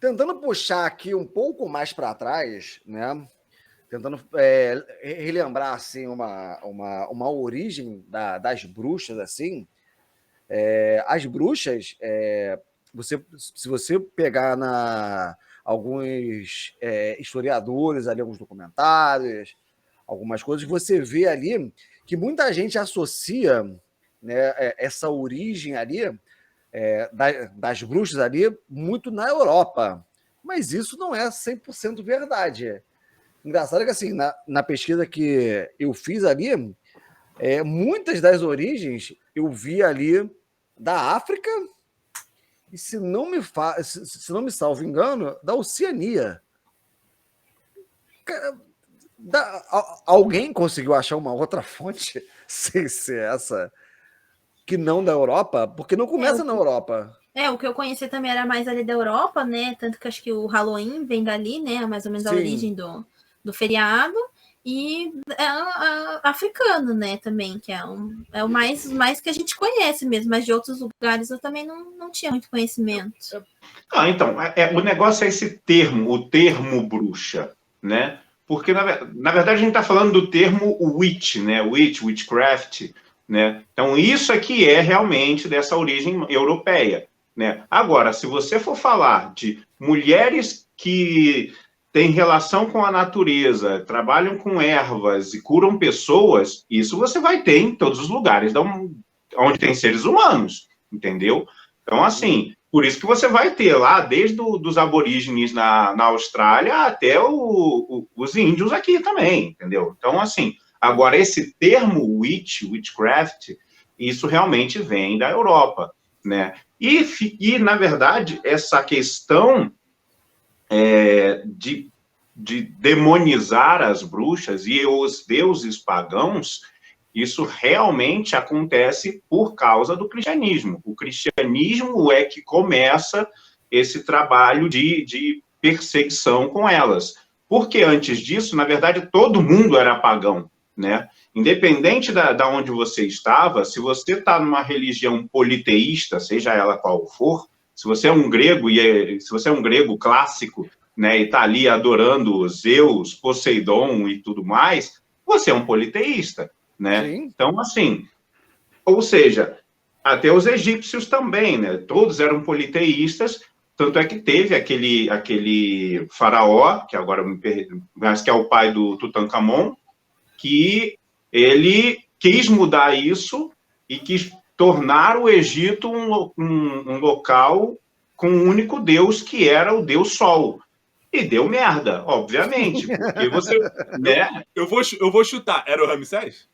tentando puxar aqui um pouco mais para trás, né? Tentando relembrar assim uma origem das bruxas, assim. As bruxas, se você pegar alguns historiadores ali, alguns documentários, algumas coisas, você vê ali que muita gente associa, né, essa origem ali das bruxas ali muito na Europa. Mas isso não é 100% verdade. Engraçado que assim, na pesquisa que eu fiz ali, muitas das origens eu vi ali da África e, se não me salvo engano, da Oceania. Cara, alguém conseguiu achar uma outra fonte sem ser essa que não da Europa? Porque não começa na Europa. O que eu conheci também era mais ali da Europa, né? Tanto que acho que o Halloween vem dali, né? Mais ou menos a origem do feriado. E africano, né, também, que é o mais que a gente conhece mesmo, mas de outros lugares eu também não tinha muito conhecimento. Então, o negócio é esse termo, o termo bruxa, né? Porque, na verdade, a gente está falando do termo witch, né? Witchcraft, né? Então, isso aqui é realmente dessa origem europeia, né? Agora, se você for falar de mulheres que têm relação com a natureza, trabalham com ervas e curam pessoas, isso você vai ter em todos os lugares onde tem seres humanos, entendeu? Então, assim, por isso que você vai ter lá, desde dos aborígenes na Austrália até os índios aqui também, entendeu? Então, assim, agora esse termo witchcraft, isso realmente vem da Europa, né? E na verdade, essa questão de demonizar as bruxas e os deuses pagãos, isso realmente acontece por causa do cristianismo. O cristianismo é que começa esse trabalho de perseguição com elas. Porque antes disso, na verdade, todo mundo era pagão, né? Independente da onde você estava, se você está numa religião politeísta, seja ela qual for, se você é um grego se você é um grego clássico, né, e está ali adorando Zeus, Poseidon e tudo mais, você é um politeísta, né? Sim. Então, assim, ou seja, até os egípcios também, né? Todos eram politeístas, tanto é que teve aquele faraó, que agora mas que é o pai do Tutankhamon, que ele quis mudar isso e quis tornar o Egito um local com um único deus, que era o deus Sol. E deu merda, obviamente, porque você... né? Eu vou chutar. Era o Ramsés?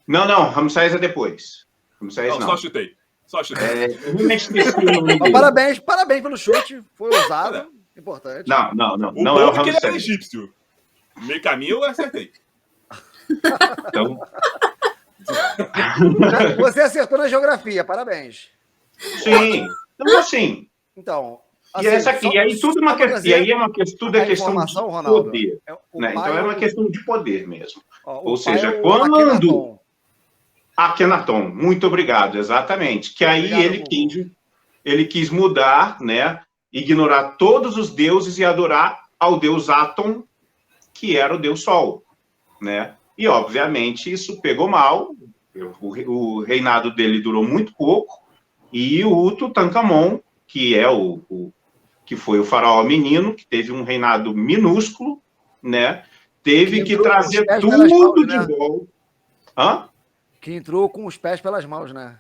Não, Ramsés é depois. Ramsés não. Só chutei. Parabéns pelo chute, foi ousado, importante. Não é o Ramsés. Que ele era egípcio. Meio caminho eu acertei. Então... Você acertou na geografia, parabéns. Sim, então assim... Então... Assim, e aí tudo é uma questão de poder. Né? Então é uma questão de poder mesmo. Ou seja, quando... Akhenaton, muito obrigado, exatamente. Que aí ele quis mudar, né? Ignorar todos os deuses e adorar ao deus Aton, que era o deus Sol, né? E, obviamente, isso pegou mal. O reinado dele durou muito pouco. E o Tutankhamon, que é que foi o faraó menino, que teve um reinado minúsculo, né? Teve que trazer tudo de volta. Hã? Que entrou com os pés pelas mãos, né?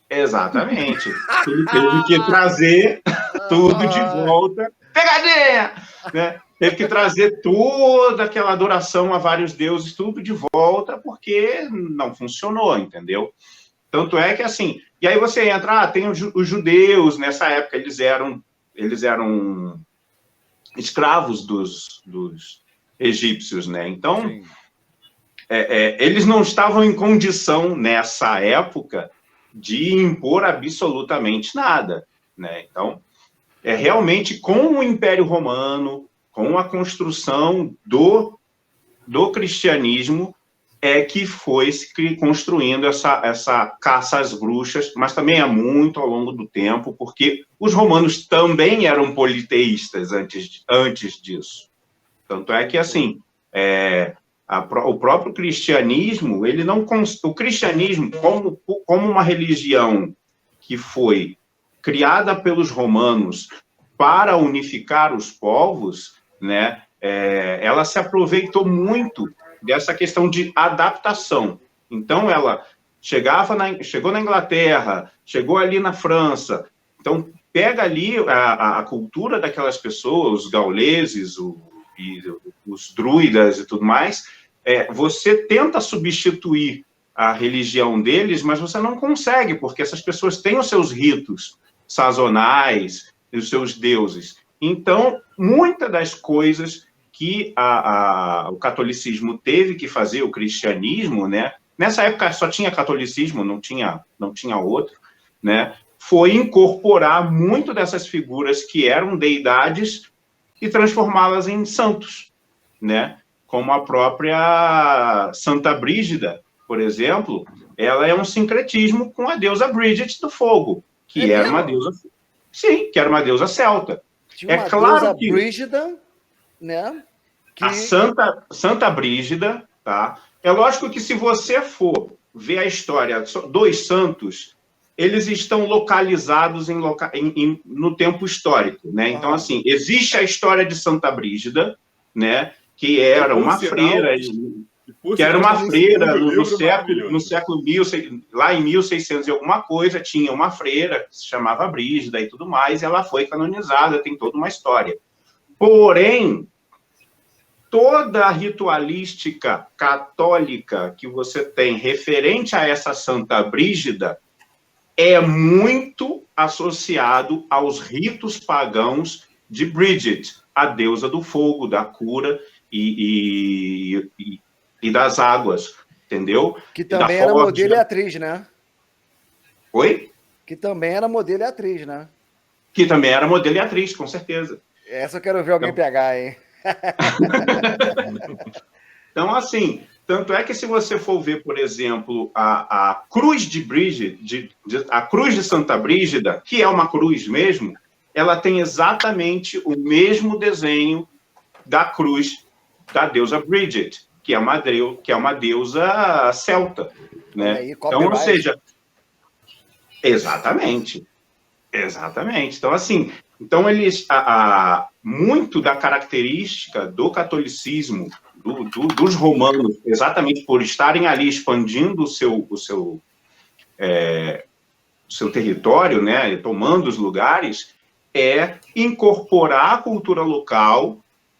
Exatamente. Ele teve que trazer tudo de volta. Pegadinha! Né? Teve que trazer toda aquela adoração a vários deuses, tudo de volta, porque não funcionou, entendeu? Tanto é que, assim... E aí você entra, tem os judeus, nessa época eles eram escravos dos egípcios, né? Então, eles não estavam em condição, nessa época, de impor absolutamente nada, né? Então, realmente com o Império Romano, com a construção do cristianismo, é que foi se construindo essa caça às bruxas, mas também é muito ao longo do tempo, porque os romanos também eram politeístas antes disso. Tanto é que, assim, o próprio cristianismo, ele não... O cristianismo, como uma religião que foi criada pelos romanos para unificar os povos, né, ela se aproveitou muito dessa questão de adaptação. Então, ela chegou na Inglaterra, chegou ali na França, então pega ali a cultura daquelas pessoas, os gauleses, os druidas e tudo mais, você tenta substituir a religião deles, mas você não consegue, porque essas pessoas têm os seus ritos sazonais, os seus deuses. Então, muitas das coisas que o catolicismo teve que fazer, o cristianismo, né? Nessa época só tinha catolicismo, não tinha outro, né? Foi incorporar muito dessas figuras que eram deidades e transformá-las em santos, né? Como a própria Santa Brígida, por exemplo, ela é um sincretismo com a deusa Bridget do Fogo, que era uma deusa... Sim, que era uma deusa celta. Tinha uma claro deusa que Brígida, né? A Santa Brígida, tá? É lógico que se você for ver a história dos santos, eles estão localizados no tempo histórico, né? Então, assim, existe a história de Santa Brígida, né? Que era uma freira, no século 1600, lá em 1600 e alguma coisa, tinha uma freira que se chamava Brígida e tudo mais, e ela foi canonizada, tem toda uma história. Porém, toda a ritualística católica que você tem referente a essa Santa Brígida é muito associado aos ritos pagãos de Bridget, a deusa do fogo, da cura e das águas, entendeu? Que também era modelo e atriz, né? Oi? Que também era modelo e atriz, né? Que também era modelo e atriz, com certeza. Essa eu quero ver alguém pegar, hein? Então, assim, tanto é que se você for ver, por exemplo, a cruz de Brígida, a cruz de Santa Brígida, que é uma cruz mesmo, ela tem exatamente o mesmo desenho da cruz da deusa Bridget, que é uma deusa celta, né? Aí, então, ou seja, exatamente. Então, assim, muito da característica do catolicismo, dos romanos, exatamente por estarem ali expandindo o seu território, né, tomando os lugares, é incorporar a cultura local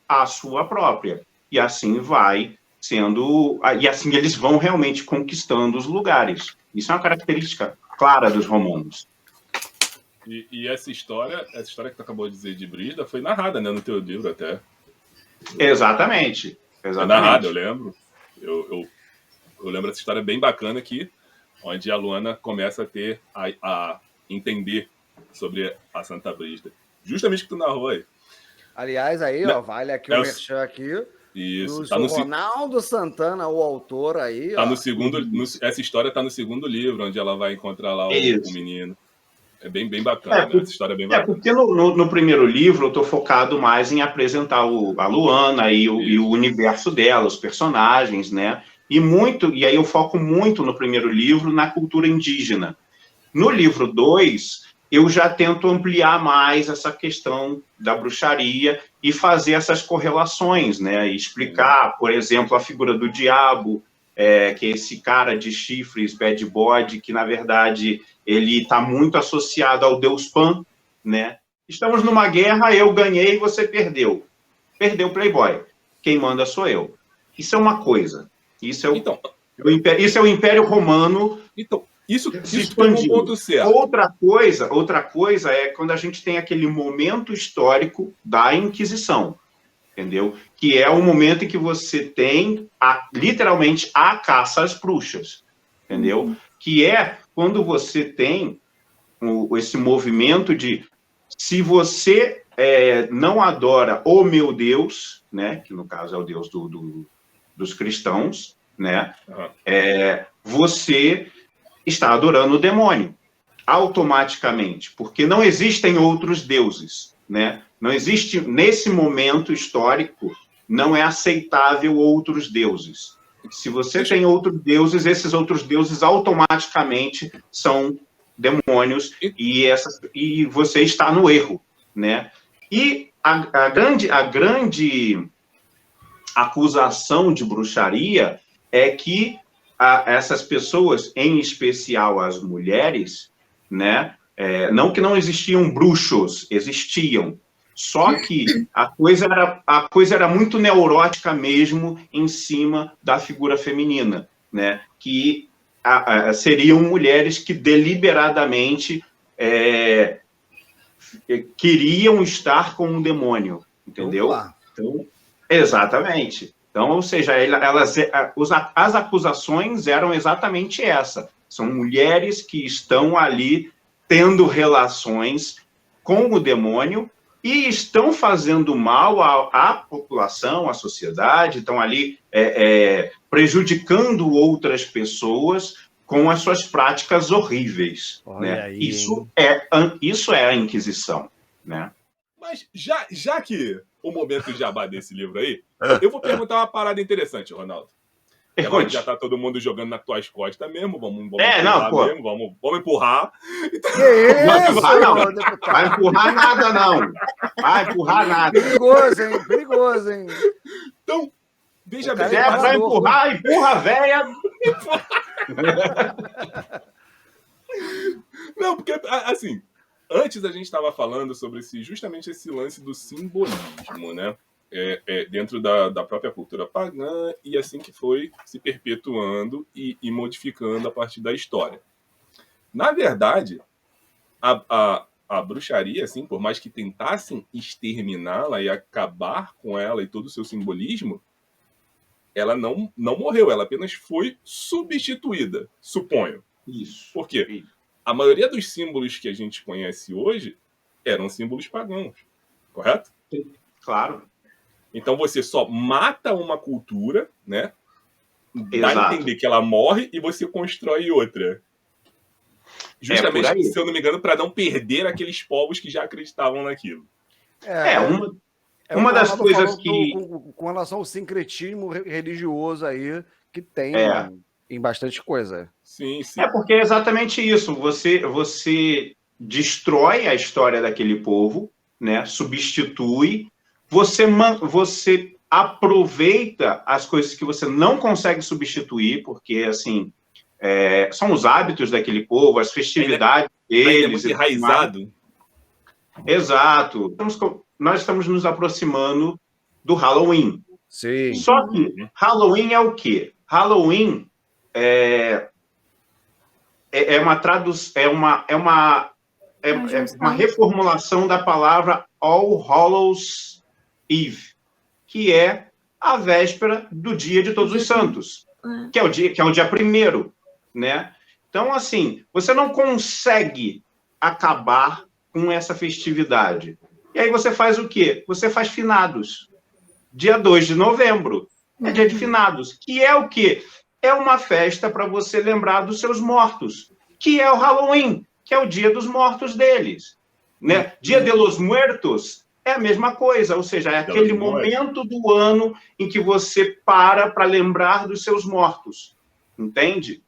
à sua própria. E assim e assim eles vão realmente conquistando os lugares. Isso é uma característica clara dos romanos. E essa história que tu acabou de dizer de Brígida foi narrada, né, no teu livro até. Exatamente. É narrada, eu lembro. Eu lembro dessa história bem bacana aqui, onde a Luana começa a entender sobre a Santa Brígida. Justamente o que tu narrou aí. Aliás, aí, ó, vale aqui o merchan aqui. Isso. Tá no Ronaldo Santana, o autor aí. Tá no segundo. Essa história tá no segundo livro, onde ela vai encontrar lá o menino. É bem bacana, né? Essa história é bem bacana. Porque no primeiro livro eu tô focado mais em apresentar a Luana e o universo dela, os personagens, né? E aí eu foco muito no primeiro livro na cultura indígena. No livro 2, eu já tento ampliar mais essa questão da bruxaria e fazer essas correlações, né? E explicar, por exemplo, a figura do diabo, que é esse cara de chifres, bad boy, que, na verdade, ele está muito associado ao deus Pan, né? Estamos numa guerra, eu ganhei e você perdeu. Perdeu o Playboy. Quem manda sou eu. Isso é uma coisa. Isso é o Império Romano. Então, isso é um ponto certo. Outra coisa é quando a gente tem aquele momento histórico da Inquisição, entendeu? Que é o momento em que você tem, literalmente, a caça às bruxas, entendeu? Que é quando você tem esse movimento de, se você não adora o meu Deus, né? Que no caso é o Deus dos cristãos, né? Você está adorando o demônio, automaticamente, porque não existem outros deuses, né? Não existe, nesse momento histórico, não é aceitável outros deuses. Se você tem outros deuses, esses outros deuses automaticamente são demônios e você está no erro, né? E a grande acusação de bruxaria é que essas pessoas, em especial as mulheres, né? Não que não existiam bruxos, existiam. Só que a coisa era muito neurótica mesmo em cima da figura feminina, né? Que seriam mulheres que deliberadamente queriam estar com um demônio, entendeu? Então, exatamente. Então, ou seja, as acusações eram exatamente essa. São mulheres que estão ali tendo relações com o demônio e estão fazendo mal à população, à sociedade, estão ali prejudicando outras pessoas com as suas práticas horríveis. Né? Aí, isso é a Inquisição. Né? Mas já que o momento jabá desse livro aí, eu vou perguntar uma parada interessante, Ronaldo. Já tá todo mundo jogando nas tuas costas mesmo, vamos empurrar mesmo, vamos empurrar. Então, Vai empurrar nada, não. Vai empurrar nada. Perigoso, hein? Então, deixa bem. Se é pra empurrar, empurra a véia. Não, porque, assim, antes a gente estava falando sobre justamente esse lance do simbolismo, né? Dentro da própria cultura pagã, e assim que foi se perpetuando e modificando a partir da história. Na verdade, a bruxaria, assim, por mais que tentassem exterminá-la e acabar com ela e todo o seu simbolismo, ela não morreu, ela apenas foi substituída, suponho. Isso. Por quê? A maioria dos símbolos que a gente conhece hoje eram símbolos pagãos, correto? Claro. Então você só mata uma cultura, né? Dá a entender que ela morre e você constrói outra. Justamente, se eu não me engano, para não perder aqueles povos que já acreditavam naquilo. Uma das coisas que... Com relação ao sincretismo religioso aí, que tem em bastante coisa. Sim. Porque é exatamente isso. Você destrói a história daquele povo, né? Substitui. Você aproveita as coisas que você não consegue substituir, porque, assim, são os hábitos daquele povo, as festividades deles. É muito enraizado. Exato. Nós estamos nos aproximando do Halloween. Sim. Só que Halloween é o quê? Halloween é uma reformulação da palavra All Hallows Eve, que é a véspera do Dia de Todos os Santos, que é o dia 1º, né? Então, assim, você não consegue acabar com essa festividade. E aí você faz o quê? Você faz finados. Dia 2 de novembro é dia de finados, que é o quê? É uma festa para você lembrar dos seus mortos, que é o Halloween, que é o dia dos mortos deles. Né? Dia de los Muertos é a mesma coisa, ou seja, é aquele momento do ano em que você para lembrar dos seus mortos, entende?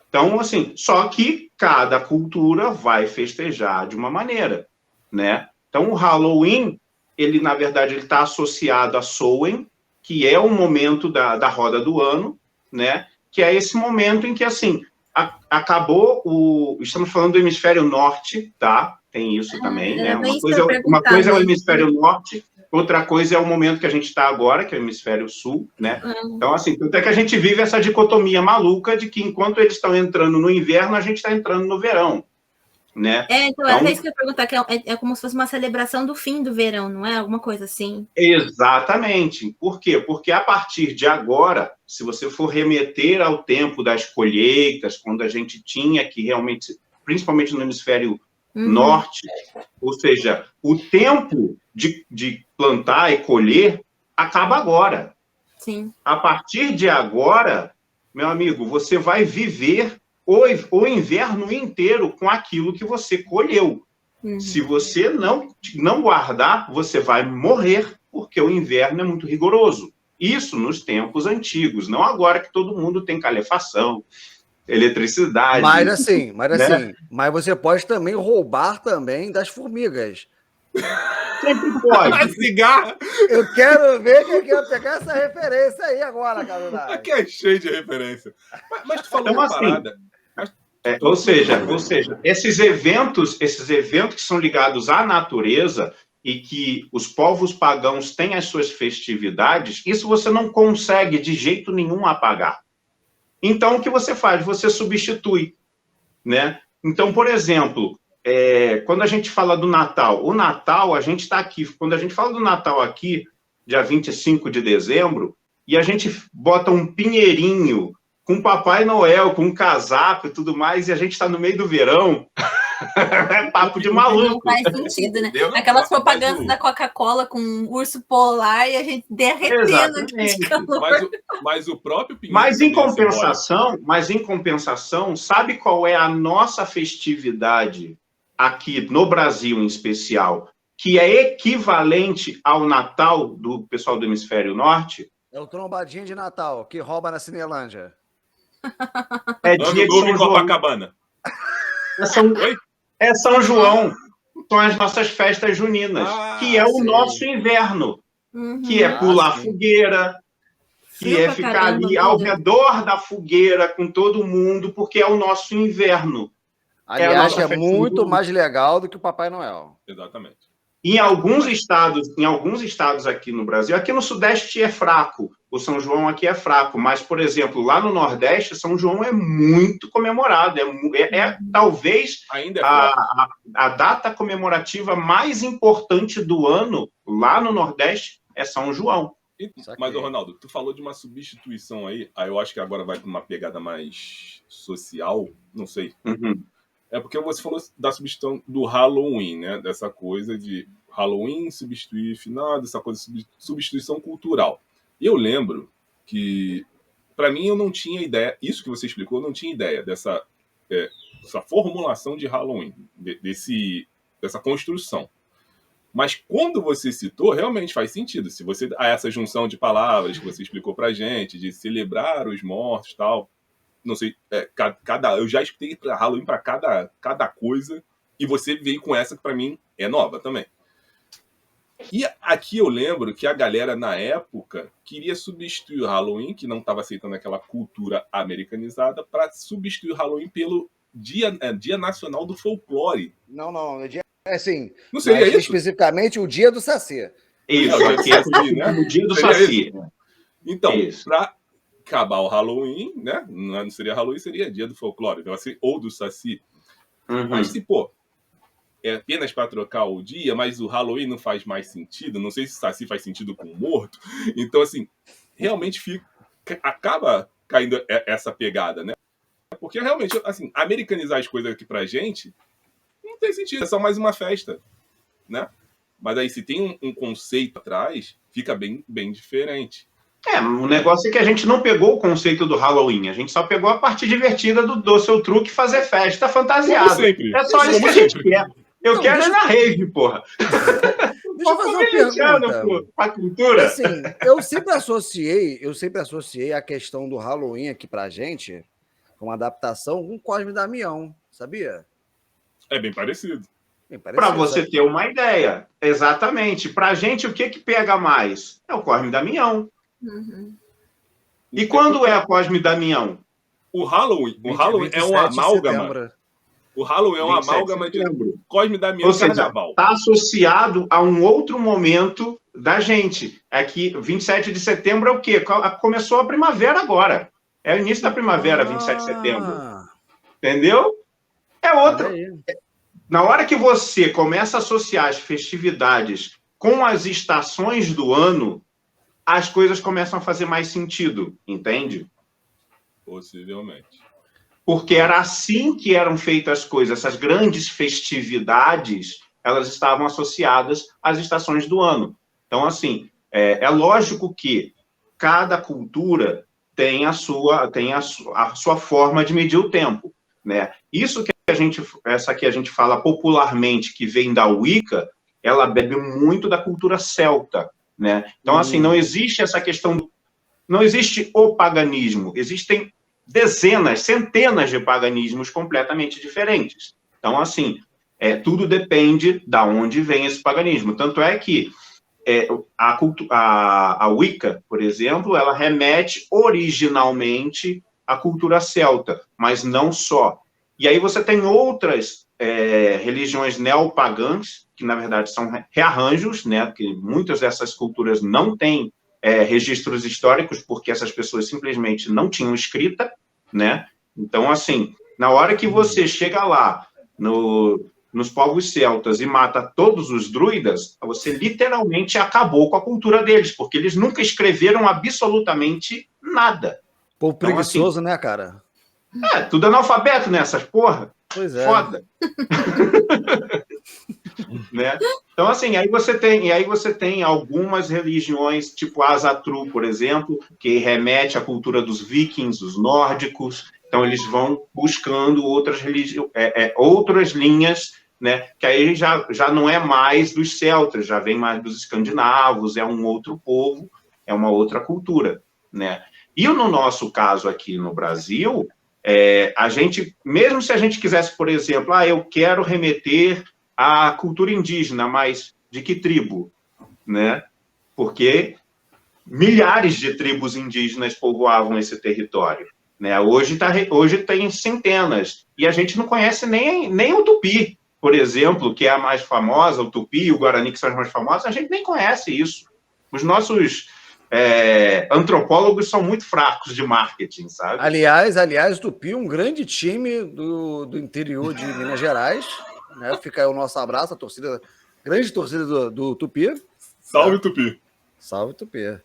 Então, assim, só que cada cultura vai festejar de uma maneira, né? Então, o Halloween, ele, na verdade, ele está associado a Samhain, que é o momento da roda do ano, né? Que é esse momento em que, assim, acabou estamos falando do hemisfério norte, tá? Tem isso também, né? Uma coisa é o hemisfério norte, outra coisa é o momento que a gente está agora, que é o hemisfério sul, né? Então, assim, tanto é que a gente vive essa dicotomia maluca de que enquanto eles estão entrando no inverno, a gente está entrando no verão, né? Então é isso que eu ia perguntar, que é como se fosse uma celebração do fim do verão, não é? Alguma coisa assim. Exatamente. Por quê? Porque a partir de agora, se você for remeter ao tempo das colheitas, quando a gente tinha que realmente, principalmente no hemisfério norte, ou seja, o tempo de plantar e colher acaba agora. Sim. A partir de agora, meu amigo, você vai viver o inverno inteiro com aquilo que você colheu. Se você não guardar, você vai morrer, porque o inverno é muito rigoroso. Isso nos tempos antigos, não agora que todo mundo tem calefação, eletricidade. Mas assim, mas você pode também roubar também das formigas. Sempre pode. Cigarra! Eu quero ver quem quer pegar essa referência aí agora, Carolina. Aqui é cheio de referência. Mas tu falou Então, uma assim, parada. Ou seja, esses eventos que são ligados à natureza e que os povos pagãos têm as suas festividades, isso você não consegue de jeito nenhum apagar. Então, o que você faz? Você substitui, né? Então, por exemplo, quando a gente fala do Natal, o Natal, a gente está aqui, quando a gente fala do Natal aqui, dia 25 de dezembro, e a gente bota um pinheirinho com Papai Noel, com um casaco e tudo mais, e a gente está no meio do verão, é papo de maluco. Não faz sentido, né? Aquelas propagandas da Coca-Cola com um urso polar e a gente derretendo de calor. Mas o próprio pinheiro... Mas em compensação, sabe qual é a nossa festividade aqui no Brasil em especial, que é equivalente ao Natal do pessoal do Hemisfério Norte? É o trombadinho de Natal, que rouba na Cinelândia. É dia de São João. Copacabana. É São João. São as nossas festas juninas, que é o nosso inverno, que é pular fogueira, que é ficar ali ao redor da fogueira com todo mundo, porque é o nosso inverno. Aliás, é muito mais legal do que o Papai Noel. Exatamente. Em alguns estados aqui no Brasil, aqui no Sudeste é fraco, o São João aqui é fraco, mas, por exemplo, lá no Nordeste, São João é muito comemorado, talvez ainda a data comemorativa mais importante do ano, lá no Nordeste, é São João. Mas, Ronaldo, tu falou de uma substituição aí eu acho que agora vai para uma pegada mais social, não sei. É porque você falou da substituição do Halloween, né? Dessa coisa de Halloween substituir finado, essa coisa de substituição cultural. E eu lembro que, para mim, eu não tinha ideia, isso que você explicou, eu não tinha ideia dessa formulação de Halloween, dessa construção. Mas quando você citou, realmente faz sentido. Se você essa junção de palavras que você explicou pra gente, de celebrar os mortos e tal, não sei, eu já escutei para Halloween para cada coisa, e você veio com essa que para mim é nova também. E aqui eu lembro que a galera na época queria substituir o Halloween, que não estava aceitando aquela cultura americanizada, para substituir o Halloween pelo Dia Nacional do Folclore. Não, é dia assim. Não seria isso? Especificamente o Dia do Saci. Isso, aqui é o Dia do Saci. Então, para acabar o Halloween, né? Não seria Halloween, seria Dia do Folclore, então, assim, ou do Saci. Mas se, é apenas para trocar o dia, mas o Halloween não faz mais sentido, não sei se o Saci faz sentido com o morto, então, assim, realmente acaba caindo essa pegada, né? Porque, realmente, assim, americanizar as coisas aqui pra gente não tem sentido, é só mais uma festa, né? Mas aí, se tem um conceito atrás, fica bem, bem diferente. O negócio é que a gente não pegou o conceito do Halloween, a gente só pegou a parte divertida do seu truque fazer festa fantasiada. É só isso que a gente quer. Eu quero ir na rave, porra. Deixa eu fazer uma pergunta. Pra cultura. Assim, eu sempre associei a questão do Halloween aqui pra gente, com adaptação, com Cosme e Damião, sabia? É bem parecido. Para você ter uma ideia. Exatamente. Pra gente, o que pega mais? É o Cosme e Damião. E quando é a Cosme e Damião? O Halloween é um amálgama. O Halloween é um amálgama de Cosme e Damião e Carnaval. Está associado a um outro momento da gente. Aqui, 27 de setembro é o quê? Começou a primavera agora. É o início da primavera, 27 de setembro. Entendeu? É outra. Na hora que você começa a associar as festividades com as estações do ano, as coisas começam a fazer mais sentido, entende? Possivelmente. Porque era assim que eram feitas as coisas. Essas grandes festividades, elas estavam associadas às estações do ano. Então, assim, é lógico que cada cultura tem a sua forma de medir o tempo, né? Isso que essa que a gente fala popularmente, que vem da Wicca, ela bebe muito da cultura celta, né? Então, assim, não existe essa questão, não existe o paganismo, existem dezenas, centenas de paganismos completamente diferentes. Então, assim, tudo depende de onde vem esse paganismo. Tanto é que a Wicca, por exemplo, ela remete originalmente à cultura celta, mas não só. E aí você tem outras religiões neopagãs, que na verdade são rearranjos, né? Porque muitas dessas culturas não têm registros históricos, porque essas pessoas simplesmente não tinham escrita, né? Então, assim, na hora que você chega lá nos povos celtas e mata todos os druidas, você literalmente acabou com a cultura deles, porque eles nunca escreveram absolutamente nada. Povo preguiçoso, então, assim, né, cara? Tudo analfabeto nessas porra. Pois é. Foda. Né? Então, assim, aí você tem algumas religiões, tipo Asatru, por exemplo, que remete à cultura dos vikings, dos nórdicos. Então, eles vão buscando outras linhas, né? Que aí já não é mais dos celtas, já vem mais dos escandinavos, é um outro povo, é uma outra cultura, né? E no nosso caso aqui no Brasil, a gente, mesmo se a gente quisesse, por exemplo, eu quero remeter à cultura indígena, mas de que tribo, né? Porque milhares de tribos indígenas povoavam esse território, né? Hoje tem centenas, e a gente não conhece nem o Tupi, por exemplo, que é a mais famosa, o Tupi e o Guarani, que são as mais famosas, a gente nem conhece isso. Os nossos antropólogos são muito fracos de marketing, sabe? Aliás, Tupi, um grande time do interior de Minas Gerais, né? Fica aí o nosso abraço, grande torcida do Tupi. Salve, Tupi! Salve, Tupi!